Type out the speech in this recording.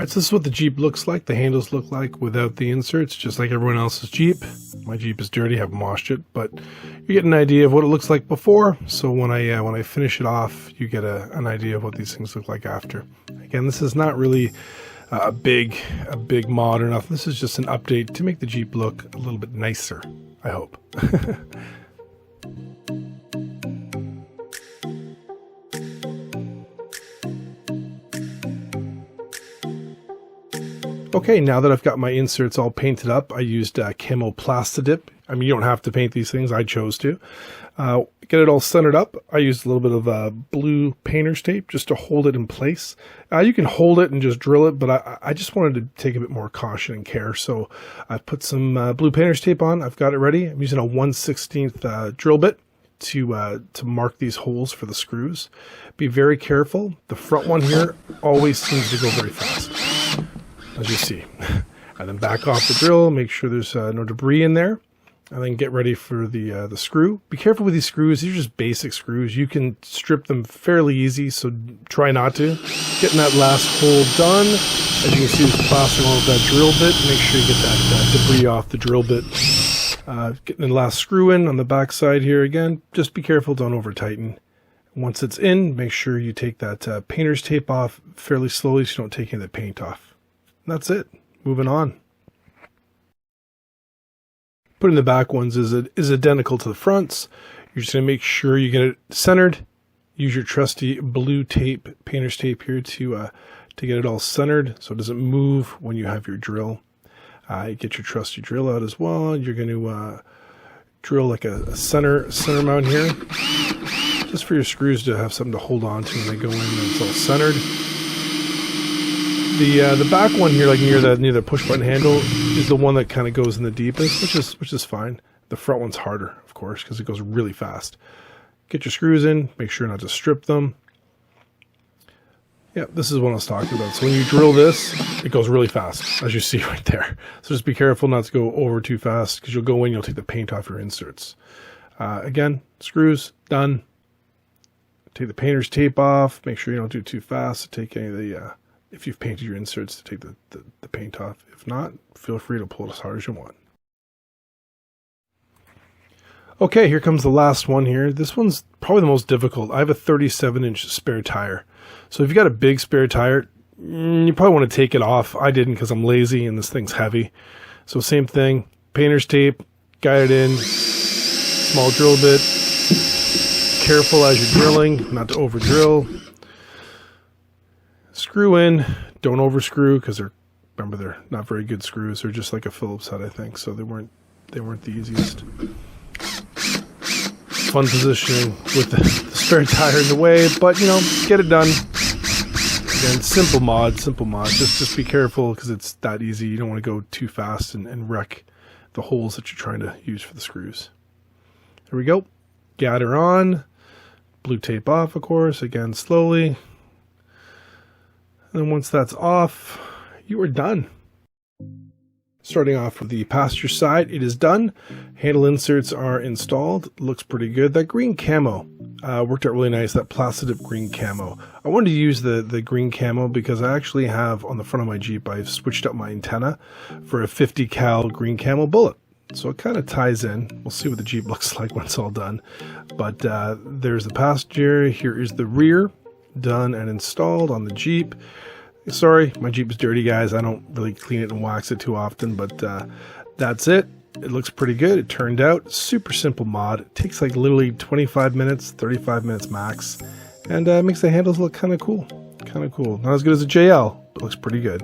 Alright, so this is what the Jeep looks like. The handles look like without the inserts, just like everyone else's Jeep. My Jeep is dirty, I haven't washed it, but you get an idea of what it looks like before. So when I finish it off, you get an idea of what these things look like after. Again, this is not really a big mod or nothing. This is just an update to make the Jeep look a little bit nicer, I hope. Okay, now that I've got my inserts all painted up, I used Camo Plastidip. I mean, you don't have to paint these things. I chose to. Get it all centered up. I used a little bit of blue painter's tape just to hold it in place. You can hold it and just drill it, but I just wanted to take a bit more caution and care. So I've put some blue painter's tape on. I've got it ready. I'm using a 1/16 drill bit to mark these holes for the screws. Be very careful. The front one here always seems to go very fast, as you see. And then back off the drill, make sure there's no debris in there, and then get ready for the screw. Be careful with these screws. These are just basic screws. You can strip them fairly easy, so try not to. Getting that last hole done. As you can see, there's plastic on that drill bit. Make sure you get that debris off the drill bit. Getting the last screw in on the back side here again. Just be careful, don't over tighten. Once it's in, make sure you take that painter's tape off fairly slowly so you don't take any of the paint off. That's it. Moving on. Putting the back ones is identical to the fronts. You're just going to make sure you get it centered. Use your trusty blue tape, painter's tape here to get it all centered so it doesn't move when you have your drill. Get your trusty drill out as well. You're going to drill like a center mount here, just for your screws to have something to hold on to when they go in and it's all centered. The back one here, like near the push button handle, is the one that kind of goes in the deepest, which is fine. The front one's harder, of course, because it goes really fast. Get your screws in, make sure not to strip them. Yeah, this is what I was talking about. So when you drill this, it goes really fast, as you see right there. So just be careful not to go over too fast, because you'll go in, you'll take the paint off your inserts. Again, screws, done. Take the painter's tape off. Make sure you don't do it too fast to take any of the... if you've painted your inserts, to take the paint off. If not, feel free to pull it as hard as you want. Okay, here comes the last one here. This one's probably the most difficult. I have a 37-inch spare tire. So if you've got a big spare tire, you probably want to take it off. I didn't because I'm lazy and this thing's heavy. So same thing, painter's tape, guide it in, small drill bit. Careful as you're drilling, not to over drill. Screw in, don't over screw, because they're not very good screws. They're just like a Phillips head, I think, so they weren't the easiest. Fun positioning with the spare tire in the way, but you know, get it done. Again, simple mod. Just be careful because it's that easy. You don't want to go too fast and wreck the holes that you're trying to use for the screws. There we go. Gather on. Blue tape off, of course. Again, slowly. And once that's off, you are done. Starting off with the passenger side, it is done. Handle inserts are installed. Looks pretty good. That green camo worked out really nice, that Plastidip green camo. I wanted to use the green camo because I actually have, on the front of my Jeep, I've switched up my antenna for a 50 cal green camo bullet. So it kind of ties in. We'll see what the Jeep looks like when it's all done. But there's the passenger. Here is the rear, done and installed on the Jeep. Sorry, my Jeep is dirty, guys. I don't really clean it and wax it too often, but that's it. It looks pretty good. It turned out. Super simple mod. It takes like literally 25 minutes, 35 minutes max, and makes the handles look kind of cool. Not as good as a JL, but looks pretty good.